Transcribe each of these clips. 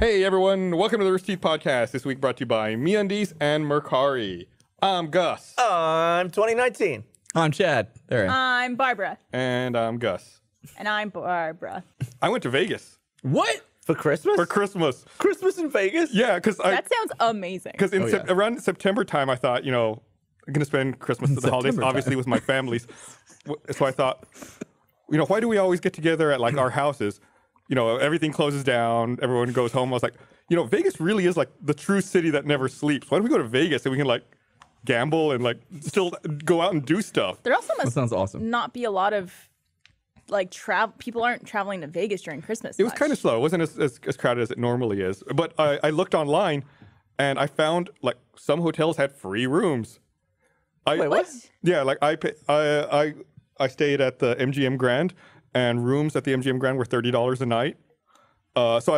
Hey everyone, welcome to the Rooster Teeth Podcast. This week brought to you by MeUndies and Mercari. I'm Gus. I'm 2019. I'm Chad. There. I'm Barbara. And I'm Gus. And I'm Barbara. I went to Vegas What? For Christmas? for Christmas. Christmas in Vegas? Yeah, because That sounds amazing. around September time, I thought, I'm going to spend Christmas at the holidays, September obviously with my families. So I thought, why do we always get together at like our houses? Everything closes down, everyone goes home. I was like, Vegas really is like the true city that never sleeps. Why don't we go to Vegas and we can like gamble and like still go out and do stuff? There also That must sounds awesome. not be a lot of like travel. People aren't traveling to Vegas during Christmas. It was kind of slow. It wasn't as crowded as it normally is. But I looked online and I found like some hotels had free rooms. Wait, what? Yeah, like I stayed at the MGM Grand, and rooms at the MGM Grand were $30 a night. So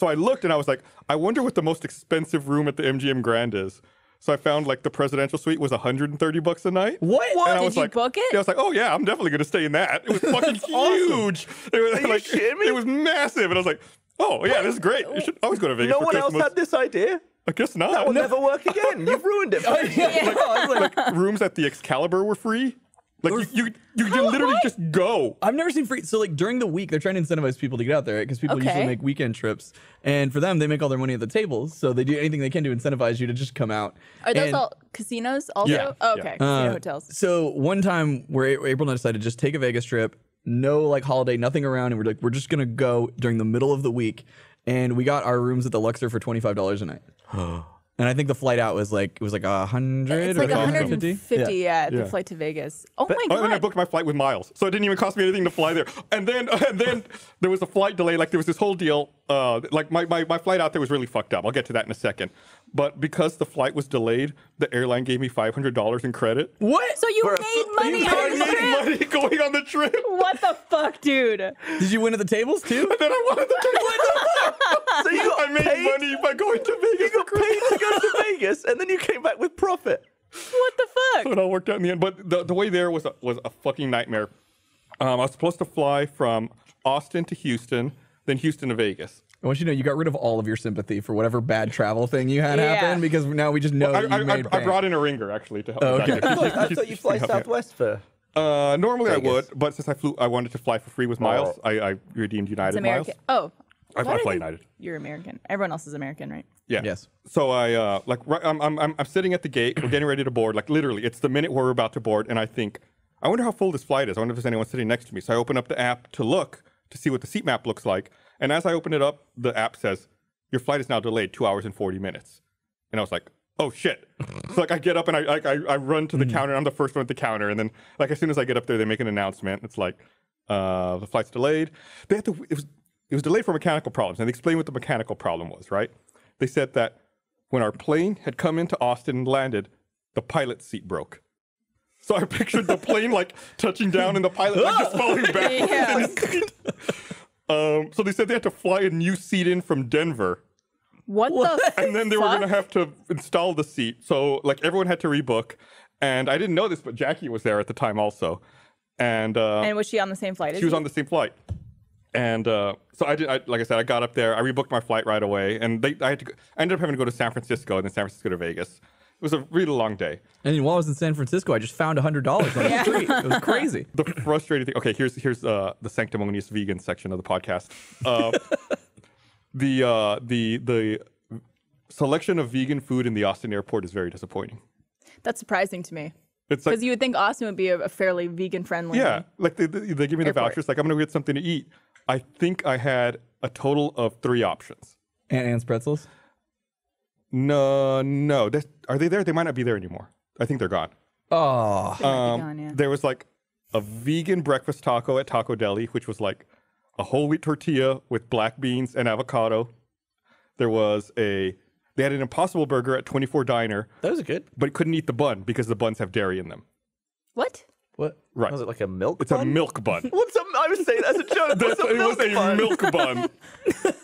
I looked and I was like, I wonder what the most expensive room at the MGM Grand is. So I found like the presidential suite was $130 a night. What? And I Did was you like, book it? Yeah, I was like, oh yeah, I'm definitely gonna stay in that. It was fucking huge. It was you shitting me? it was massive, and I was like, oh yeah, this is great. You should always go to Vegas No for one else Christmas. had this idea? I guess not. That will never work again. You've ruined it. for me. Like rooms at the Excalibur were free. Like you can literally just go. I've never seen free. So like during the week, they're trying to incentivize people to get out there because people usually Okay. make weekend trips, and for them, they make all their money at the tables. So they do anything they can to incentivize you to just come out. Are those And all casinos also? Yeah, Oh, yeah. okay. Casino hotels. So one time, where April and I decided to just take a Vegas trip, no like holiday, nothing around, and we're like, we're just gonna go during the middle of the week, and we got our rooms at the Luxor for $25 a night. And I think the flight out was like $100 It's or like 150. 150, yeah, the Yeah. flight to Vegas. Oh my Oh, and then I god. booked my flight with miles, so it didn't even cost me anything to fly there. And then there was a flight delay. Like there was this whole deal. Like my flight out there was really fucked up. I'll get to that in a second. But because the flight was delayed, the airline gave me $500 in credit. What? So you For a made money I on the made trip? money going on the trip. What the fuck, dude? Did you win at the tables too? And then I wanted to take So you got I made paid, money by going to Vegas. you got paid to go to Vegas, and then you came back with profit. What the fuck? It all worked out in the end. But the way there was a fucking nightmare. I was supposed to fly from Austin to Houston, then Houston to Vegas. I want you to know you got rid of all of your sympathy for whatever bad travel thing you had Yeah. happen because now we just know you made I bank. brought in a ringer actually to help. Oh, me okay. back there. I thought you fly help me out. Southwest for. Normally I Vegas. would, but since I wanted to fly for free with miles. I redeemed United It's American. miles. Oh. I Why did fly I- United. You're American. Everyone else is American, right? Yeah. Yes. So I'm sitting at the gate. We're getting ready to board. Like literally, it's the minute we're about to board, and I think, I wonder how full this flight is. I wonder if there's anyone sitting next to me. So I open up the app to look to see what the seat map looks like. And as I open it up, the app says, "Your flight is now delayed 2 hours and 40 minutes." And I was like, "Oh shit!" So like I get up and I run to the counter. I'm the first one at the counter, and then like as soon as I get up there, they make an announcement. It's like, the flight's delayed. They had to. It was delayed for mechanical problems, and they explained what the mechanical problem was. Right? They said that when our plane had come into Austin and landed, the pilot's seat broke. So I pictured the plane like touching down and the pilot like just falling backwards. Yeah. in his seat. So they said they had to fly a new seat in from Denver. What the And then they were gonna have to install the seat. So like everyone had to rebook. And I didn't know this, but Jackie was there at the time also. And And was she on the same flight as she was you? on the same flight. And so like I said, I got up there, I rebooked my flight right away, and I ended up having to go to San Francisco and then San Francisco to Vegas. It was a really long day. And while I was in San Francisco, I just found $100 on the street. It was crazy. The frustrating thing. Okay, here's the sanctimonious vegan section of the podcast. The selection of vegan food in the Austin airport is very disappointing. That's surprising to me. It's like Because you would think Austin would be a fairly vegan friendly. yeah, like they give me the Airport. vouchers. Like I'm gonna get something to eat. I think I had a total of 3 options. And Ann's pretzels. No. Are they there? They might not be there anymore. I think they're gone. Oh. They might be gone, yeah. There was like a vegan breakfast taco at Taco Deli, which was like a whole wheat tortilla with black beans and avocado. They had an Impossible Burger at 24 Diner, Those are good. but couldn't eat the bun because the buns have dairy in them. What? What? Right. Was it like a milk It's a bun? milk bun. What's a... I was saying that as a joke. What's a It was milk a bun? milk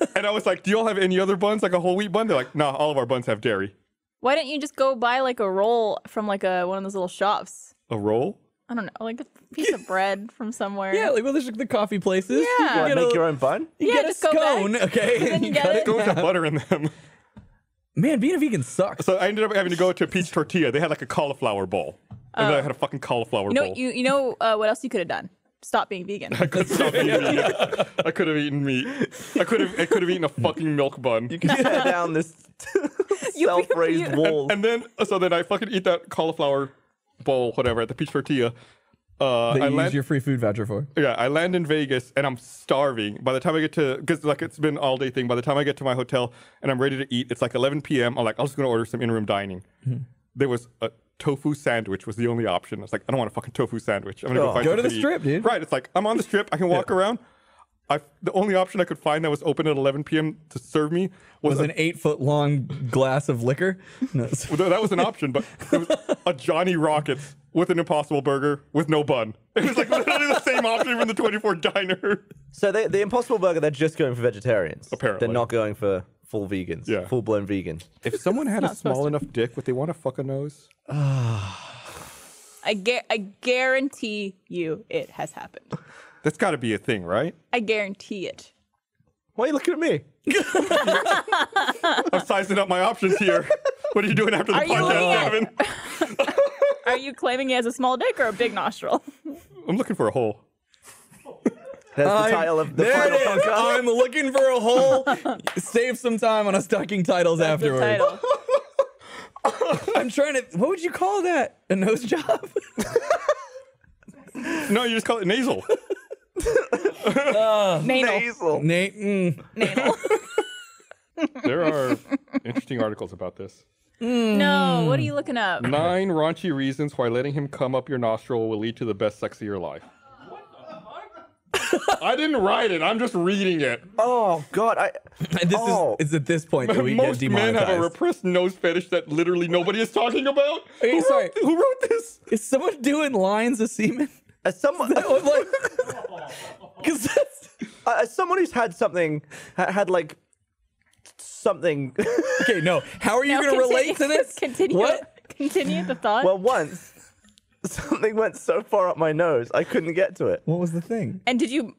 bun. And I was like, do you all have any other buns, like a whole wheat bun? They're like, nah, all of our buns have dairy. Why don't you just go buy like a roll from like one of those little shops? A roll? I don't know, like a piece of bread from somewhere. Yeah, like well, there's like the coffee places. Yeah. You Like, make your own bun? You Yeah, get a just go back, scone, okay, and then and you you get cut it. it. Go with the butter in them. Man, being a vegan sucks. So I ended up having to go to a peach tortilla. They had like a cauliflower bowl. And then I had a fucking cauliflower You know, bowl. you know what else you could have done? Stop being vegan. I could stop eating meat. I could have eaten meat. I could have eaten a fucking milk bun. You can tear down this self-raised wall. And then I fucking eat that cauliflower bowl, whatever, at the peach tortilla. That I you use land, your free food voucher for. yeah, I land in Vegas and I'm starving. By the time I get to, because like it's been an all day thing. By the time I get to my hotel and I'm ready to eat, it's like 11 p.m. I'm just gonna order some in-room dining. There was a tofu sandwich was the only option. I was like, I don't want a fucking tofu sandwich. I'm gonna go find Go to the something eat. Strip, dude. Right. It's like I'm on the Strip. I can walk around. The only option I could find that was open at 11 p.m. to serve me was Was an 8-foot long glass of liquor. No, that was an option, but it was a Johnny Rockets with an Impossible Burger with no bun. It was like literally the same option from the 24 diner. So the Impossible Burger, they're just going for vegetarians. Apparently. They're not going for full vegans. Yeah. Full-blown vegan. If someone had a not supposed small to. enough dick, would they want to fuck a nose? I guarantee you it has happened. That's got to be a thing, right? I guarantee it. Why are you looking at me? I'm sizing up my options here. What are you doing after the Are you podcast, looking Gavin? Are you claiming he has a small dick or a big nostril? I'm looking for a hole. There's the title of the there final it is. podcast. I'm looking for a hole. Save some time on us talking titles The afterwards. title. I'm trying to. What would you call that? A nose job? No, you just call it nasal. Nanal. Nasal. Nate. Nanal. There are interesting articles about this. No, what are you looking up? 9 raunchy reasons why letting him come up your nostril will lead to the best sex of your life. I didn't write it. I'm just reading it. Oh, God. It's at this point that we get Most men demonetized. have a repressed nose fetish that literally nobody is talking about. Hey, sorry. Who wrote this? Is someone doing lines of semen? As someone, Because that's. as someone who's had something, had like something. Okay, no. How are you No, going to relate to this? Continue. What? Continue the thought. Well, once something went so far up my nose, I couldn't get to it. What was the thing? And did you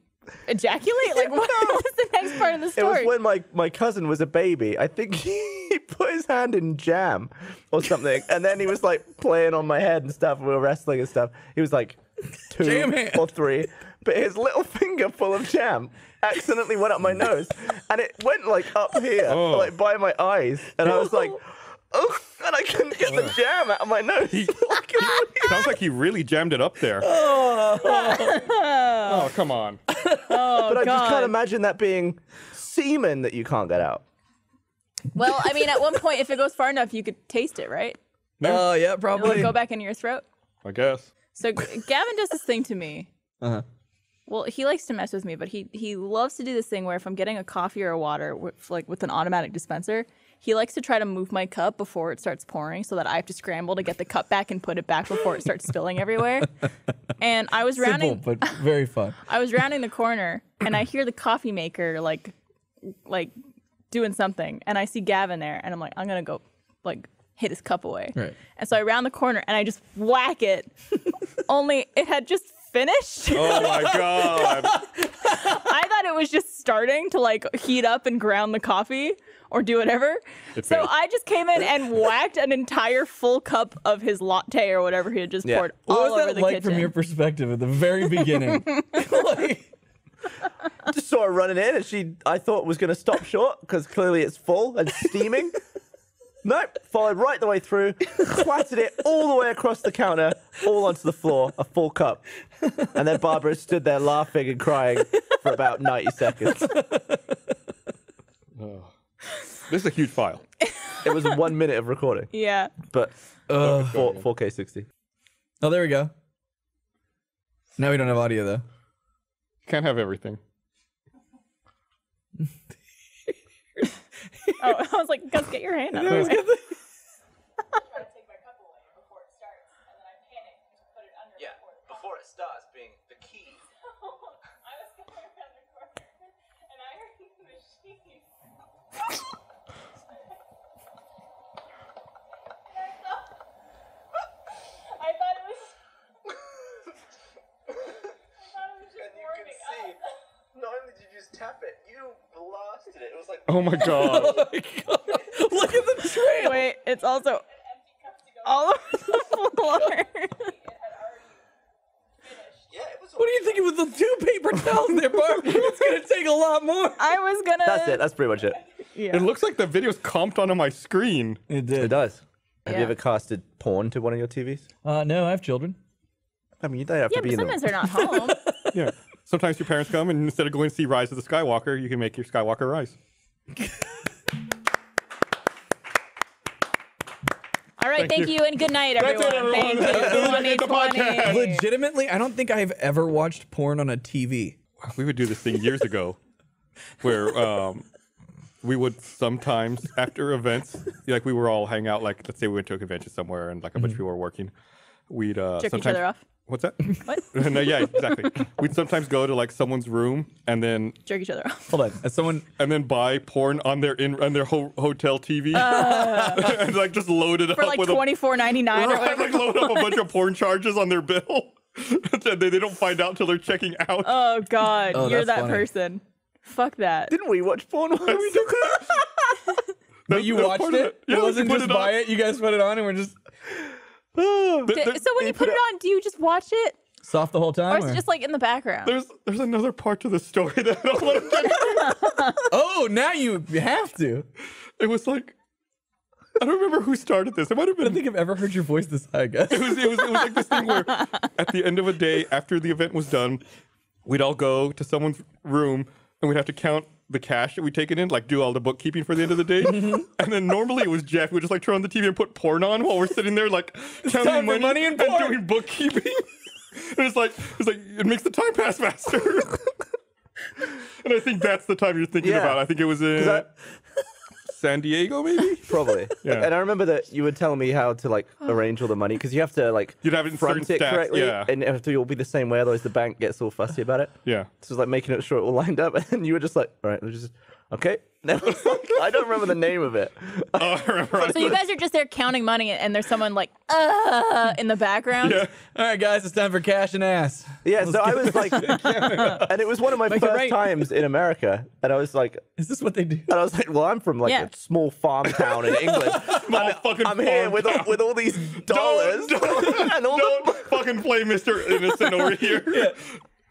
ejaculate? Like, what was the next part of the It was story? when my cousin was a baby. I think he put his hand in jam or something, and then he was like playing on my head and stuff. We were wrestling and stuff. He was like Jam 2 hand. or 3, but his little finger full of jam accidentally went up my nose, and it went like up here, like by my eyes, and I was like, oh, and I couldn't get the jam out of my nose. Sounds like he really jammed it up there. Oh, come on. But I just God. can't imagine that being semen that you can't get out. Well, I mean, at one point, if it goes far enough, you could taste it, right? Oh, yeah, Will it probably. go back in your throat? I guess. So Gavin does this thing to me. Uh-huh. Well, he likes to mess with me, but he loves to do this thing where if I'm getting a coffee or a water with an automatic dispenser, he likes to try to move my cup before it starts pouring so that I have to scramble to get the cup back and put it back before it starts spilling everywhere. And I was Simple, rounding but very fun. I was rounding the corner and I hear the coffee maker like doing something, and I see Gavin there, and I'm like, I'm gonna go like hit his cup away. Right. And so I round the corner and I just whack it. Only it had just finished. Oh my God. I thought it was just starting to like heat up and ground the coffee or do whatever. It So failed. I just came in and whacked an entire full cup of his latte or whatever he had just Yeah. poured What all was over that the like kitchen. from your perspective at the very beginning? Like, Just saw her running in, and I thought was going to stop short because clearly it's full and steaming. Nope, followed right the way through, swatted it all the way across the counter, all onto the floor, a full cup. And then Barbara stood there laughing and crying for about 90 seconds. This is a huge file. It was 1 minute of recording, Yeah. but 4K 60. oh, there we go. Now we don't have audio, though. Can't have everything. Oh, I was like, Gus, get your hand out of the way. Yeah, before it starts being the key. I thought it was tap it. You blasted it. It was like. Oh my god. Oh my God. Look at the trail. Wait, it's also all over the floor. Yeah, it was. What are you thinking with the 2 paper towels there, Barb? It's gonna take a lot more. I was gonna. That's it. That's pretty much it. Yeah. It looks like the video's comped onto my screen. It It did. does. Have you Yeah. ever casted porn to one of your TVs? No, I have children. I mean, you don't have Yeah, to be but in sometimes the. they're not home. Yeah. Sometimes your parents come and instead of going to see Rise of the Skywalker, you can make your Skywalker Rise. All right, Thank thank you. you and good night, That's everyone. it, everyone. Thank you. This is the end of the 2020. podcast. Legitimately, I don't think I've ever watched porn on a TV. We would do this thing years ago where we would sometimes after events, like we were all hang out, like let's say we went to a convention somewhere and like a bunch of people were working. We'd Jerk sometimes each other off. What's that? What? No, yeah, exactly. We'd sometimes go to like someone's room and then Jerk each other off. Hold on, as someone buy porn on their hotel TV and like just load it For up like with $24.99 or right, whatever. like load up a bunch of porn charges on their bill. they don't find out till they're checking out. Oh God, Oh, you're that's that funny. person. Fuck that. Didn't we watch porn once? But you That's watched part of it? Yeah, it wasn't we put just it on. buy it. You guys put it on and we're just So when you put it on, do you just watch it, soft the whole or time. is it or- just like in the background? There's another part to the story that I don't want to get. Oh, now you have to. It was like I don't remember who started this. It might have I don't been. think I've ever heard your voice this high, guys. It was like this thing where at the end of a day after the event was done, we'd all go to someone's room and we'd have to count the cash that we'd taken in, like do all the bookkeeping for the end of the day. And then normally it was Jeff who would just like turn on the TV and put porn on while we're sitting there like time counting for money and porn. doing bookkeeping. And it's like it makes the time pass faster. And I think that's the time you're thinking Yeah. about. I think it was in that- San Diego, maybe. Probably. Yeah. And I remember that you were telling me how to like arrange all the money because you have to like You'd have it in front certain it stacks, correctly, yeah. and it have to all be the same way. Otherwise, the bank gets all fussy about it. Yeah. So it's like making it sure it all lined up, and then you were just like, all right, let's just okay. Now, I don't remember the name of it. Oh, I remember. So you guys are just there counting money, and there's someone like in the background. Yeah. All right, guys, it's time for cash and ass. Yeah, so I was like, and it was one of my Make it first right. times in America, and I was like, Is this what they do? and I was like, well, I'm from like Yeah. a small farm town in England. Small fucking I'm here farm with town. with all these dollars and all Don't the. fucking play Mr. Innocent over here.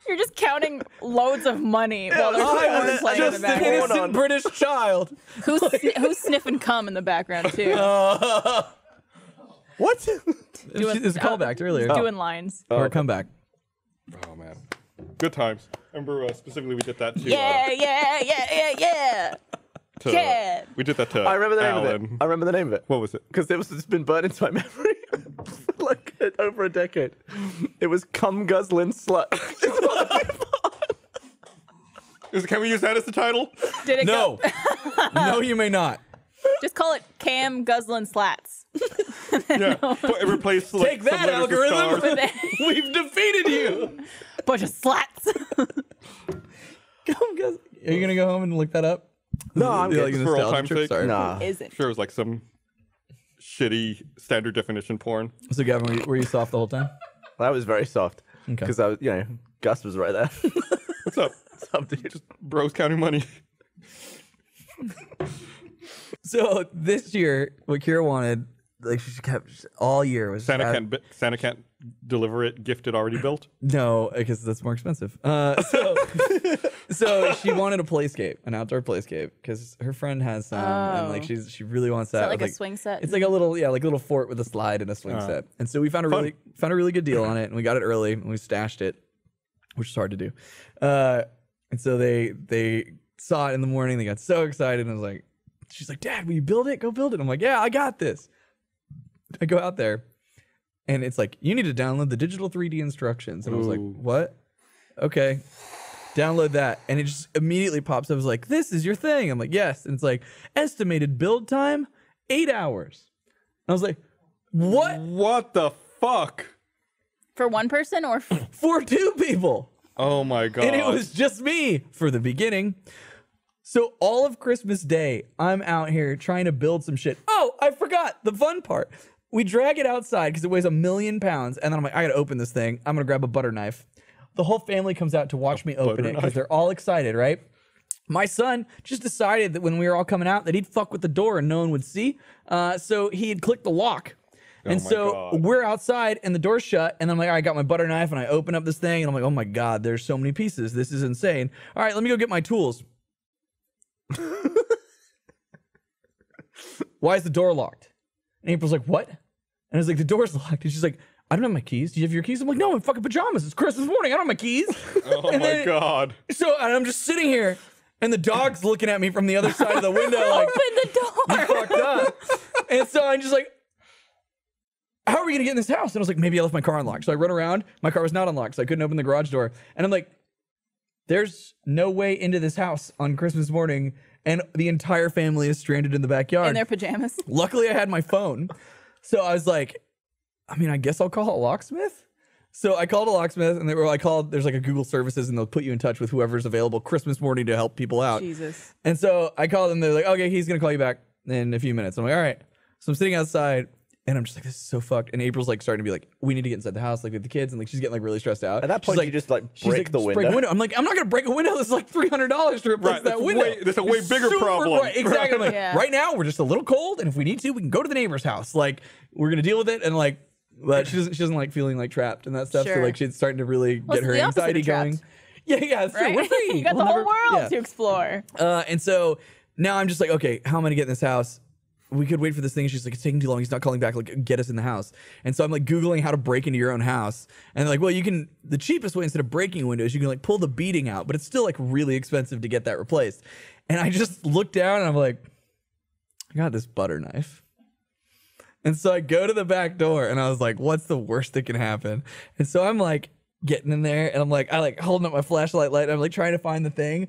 You're just counting loads of money while there's I porn was playing in the just An thinking- background. innocent on. British child. Who's sniffing cum in the background too? What? It's a callback to earlier. Doing lines. Or a comeback. Oh man, good times. Remember specifically we did that too. Yeah. Yeah. We did that to. I remember the name of Alan. it. I remember the name of it. What was it? Because it's been burnt into my memory for like over a decade. It was cum guzzling slut. Can we use that as the title? Did it No. go? No, you may not. Just call it Cam Guzzlin Slats. Yeah. Replace like, Take that, some letters with algorithm. stars. We've defeated you. Bunch of slats. Come, guys. Are you gonna go home and look that up? No, I'm Yeah, good. like a For old nostalgia time's trip? sake? Sorry. Nah. Isn't. Sure, it was like some shitty standard definition porn. So, Gavin, were you soft the whole time? That was very soft. Okay. Because I was, Gus was right there. What's up? What's up, dude? Just bros counting money. So this year, what Kira wanted, like she kept all year was Santa can't deliver it. Gifted already built. No, because that's more expensive. So she wanted a playscape, an outdoor playscape, because her friend has some, and like Oh. she really wants that. that like with, a swing set? It's like a little like a little fort with a slide and a swing set. And so we found a really good deal on it, and we got it early, and we stashed it, which is hard to do. And so they saw it in the morning. They got so excited, and I was like, she's like, "Dad, will you build it? Go build it." I'm like, "Yeah, I got this." I go out there, and it's like, you need to download the digital 3D instructions. And I was like, Ooh. what? Okay. Download that. And it just immediately pops up. I was like, this is your thing. I'm like, yes. And it's like, estimated build time, 8 hours. And I was like, what? What the fuck? For one person or For 2 people. Oh my god. And it was just me for the beginning. So all of Christmas Day, I'm out here trying to build some shit. Oh, I forgot the fun part. We drag it outside because it weighs 1,000,000 pounds. And then I'm like, I gotta open this thing. I'm gonna grab a butter knife. The whole family comes out to watch me open it because they're all excited, right? my son just decided that when we were all coming out that he'd fuck with the door and no one would see. So he had clicked the lock. And my so God. we're outside and the door's shut. And I'm like, all right, I got my butter knife and I open up this thing and I'm like, oh my God, there's so many pieces. This is insane. All right, let me go get my tools. Why is the door locked? And April's like, what? And I was like, the door's locked. And she's like, I don't have my keys. Do you have your keys? I'm like, no, I'm in fucking pajamas. It's Christmas morning. I don't have my keys. Oh And my then- God. So and I'm just sitting here, and the dog's looking at me from the other side of the window, like Open the door. fucked up. And so I'm just like, how are we gonna get in this house? And I was like, maybe I left my car unlocked. So I run around. My car was not unlocked, so I couldn't open the garage door. And I'm like, there's no way into this house on Christmas morning, and the entire family is stranded in the backyard. In their pajamas. Luckily, I had my phone. So I was like, I mean, I guess I'll call a locksmith. So I called a locksmith, and there's like a Google services, and they'll put you in touch with whoever's available Christmas morning to help people out. Jesus. And so I called them. They're like, okay, he's going to call you back in a few minutes. I'm like, all right. So I'm sitting outside, and I'm just like, this is so fuckcked. And April's like starting to be like, we need to get inside the house, like with the kids. And like, she's getting like really stressed out. At that point, you just like she's break the "Just window. break a window. I'm like, I'm not going to break a window. This is like $300 to replace Right, that that's window. that's a way It's bigger super problem. bright. Exactly. I'm like, Yeah. right now, we're just a little cold. And if we need to, we can go to the neighbor's house. Like, we're going to deal with it. And like, but she doesn't like feeling like trapped and that stuff. So Sure. like, she's starting to really Well, get it's her the opposite of anxiety going. trapped. Yeah, it's true. Right? We're free. You got We'll the whole never- world yeah. to explore. And so now I'm just like, okay, how am I gonna get in this house? We could wait for this thing. She's like, it's taking too long. He's not calling back. Like, get us in the house. And so I'm like Googling how to break into your own house. And they're like, well, you can, the cheapest way instead of breaking windows, you can like pull the beading out, but it's still like really expensive to get that replaced. And I just look down and I'm like, I got this butter knife. And so I go to the back door and I was like, what's the worst that can happen? And so I'm like getting in there and I'm like, I like holding up my flashlight light. And I'm like trying to find the thing.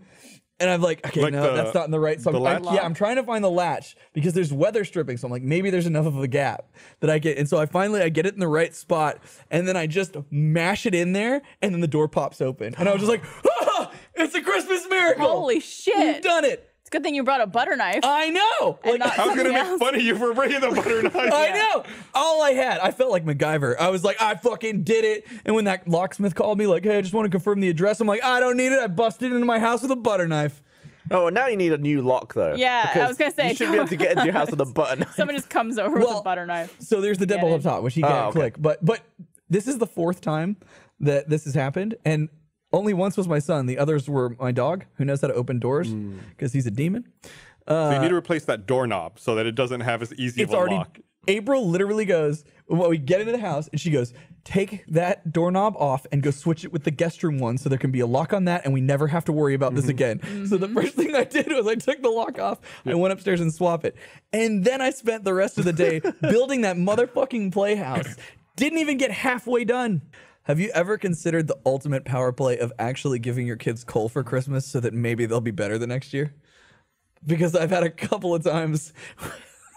And I'm like, okay, Like no, that's not in the right. So the latch? I'm trying to find the latch because there's weather stripping. So I'm like, maybe there's enough of a gap that I get. And so I get it in the right spot. And then I just mash it in there. And then the door pops open. And I was just like, ah, it's a Christmas miracle. Holy shit. We've done it. It's a good thing you brought a butter knife. I know. And Like, not I was gonna something make else. fun of you for bringing the butter knife. I know. All I had. I felt like MacGyver. I was like, I fucking did it. And when that locksmith called me, like, hey, I just want to confirm the address, I'm like, I don't need it. I busted into my house with a butter knife. Oh, and now you need a new lock though. Yeah, I because was gonna say, you should be able to get into your house with a button. Someone just comes over with Well, a butter knife. So there's the deadbolt it. up top, which he can't okay. click. But this is the fourth time that this has happened. And only once was my son. The others were my dog, who knows how to open doors because he's a demon. So you need to replace that doorknob so that it doesn't have as easy It's of a already. lock. April literally goes, well, we get into the house and she goes, take that doorknob off and go switch it with the guest room one so there can be a lock on that and we never have to worry about this again. So the first thing I did was I took the lock off, I went upstairs and swapped it. And then I spent the rest of the day building that motherfucking playhouse. Didn't even get halfway done. Have you ever considered the ultimate power play of actually giving your kids coal for Christmas so that maybe they'll be better the next year? Because I've had a couple of times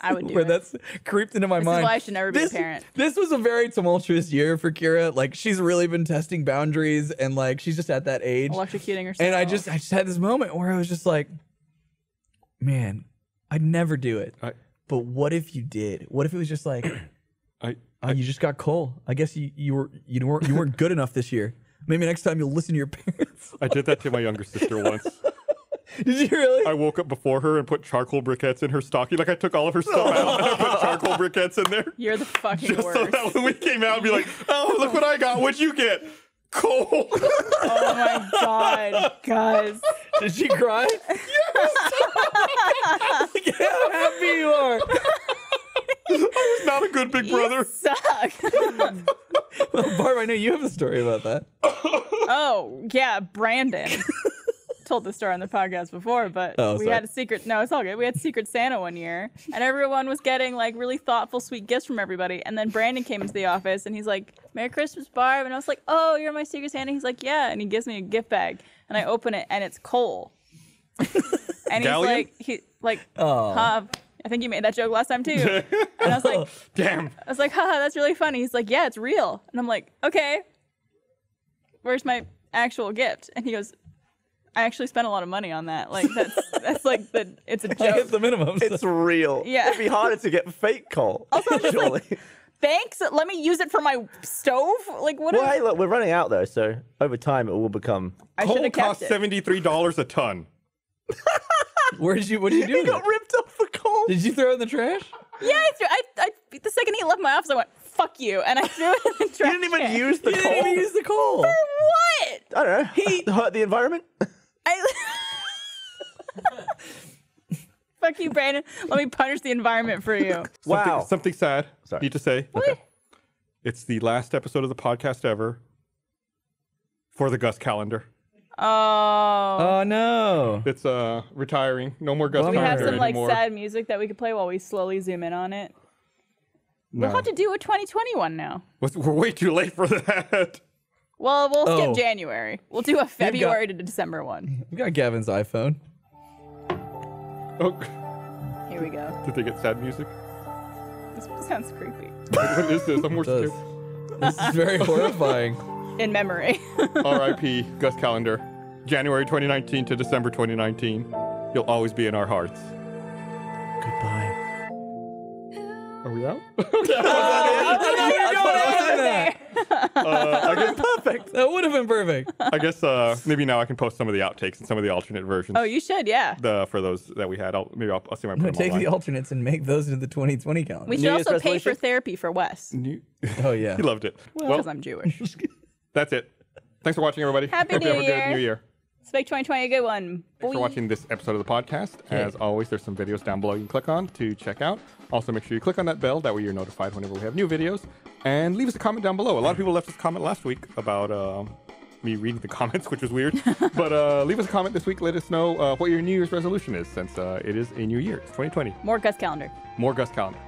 I would do where it. that's creeped into my This is mind. why I should never be a parent. This was a very tumultuous year for Kira. Like she's really been testing boundaries and like she's just at that age. Electrocuting herself. And I just had this moment where I was just like, man, I'd never do it. But what if you did? What if it was just like, you just got coal. I guess you weren't good enough this year. Maybe next time you'll listen to your parents. I did that to my younger sister once. Did you really? I woke up before her and put charcoal briquettes in her stocking. Like I took all of her stuff out and I put charcoal briquettes in there. You're the fucking Just worst. so that when we came out, I'd be like, oh, look what I got. What'd you get? Coal. Oh my god, guys. Did she cry? Yes. Look how happy you are. Not a good big brother. You suck. Well, Barb, I know you have a story about that. Oh, yeah, Brandon. Told the story on the podcast before, but Oh, we sorry. had a secret. No, it's all good. We had Secret Santa one year, and everyone was getting like really thoughtful, sweet gifts from everybody. And then Brandon came into the office, and he's like, "Merry Christmas, Barb." And I was like, "Oh, you're my Secret Santa." He's like, "Yeah," and he gives me a gift bag, and I open it, and it's coal. And Galleon? he's like, huh? I think you made that joke last time too. And I was like, Damn. haha, that's really funny. He's like, yeah, it's real. And I'm like, okay, where's my actual gift? And he goes, I actually spent a lot of money on that. Like that's like it's a I hit joke. the minimum. It's real. Yeah. It'd be harder to get fake coal. Also, I'm just surely. like, thanks. Let me use it for my stove. Like what? Well, hey, look, we're running out though, so over time it will become. I should Coal have kept costs it. $73 a ton. What did you do? He with got it? ripped off the coal. Did you throw it in the trash? Yeah, I the second he left my office, I went, "Fuck you," and I threw it in the trash. You didn't even can. use the You coal. didn't even use the coal. What? I don't know. He hurt the environment. I. Fuck you, Brandon. Let me punish the environment for you. Wow. Something sad. Sorry. Need to say. Okay. It's the last episode of the podcast ever for the Gus calendar. Oh. Oh no. It's retiring. No more Gus Do We have calendar some like anymore. sad music that we could play while we slowly zoom in on it. No. We'll have to do a 2021 now. We're way too late for that. Well, we'll skip Oh. January. We'll do a February to December one. We got Gavin's iPhone. Oh, Here we go. did they get sad music? This sounds creepy. What is this? I'm more Does. scared. This is very horrifying. In memory. R.I.P. Gus calendar. January 2019 to December 2019. You'll always be in our hearts. Goodbye. Are we out? Perfect. That would have been perfect. I guess maybe now I can post some of the outtakes and some of the alternate versions. Oh, you should, yeah. For those that we had. I'll see if I I'm put gonna them take the online. alternates and make those into the 2020 calendar. We should New Year's also pay for resolution? therapy for Wes. New- Oh yeah. He loved it. Because I'm Jewish. That's it. Thanks for watching, everybody. Happy Hope you New have a good Year. New Year. Let's make 2020 a good one. Thanks for watching this episode of the podcast. As always, there's some videos down below you can click on to check out. Also, make sure you click on that bell. That way you're notified whenever we have new videos. And leave us a comment down below. A lot of people left us a comment last week about me reading the comments, which was weird. But leave us a comment this week. Let us know what your New Year's resolution is, since it is a new year. It's 2020. More Gus calendar. More Gus calendar.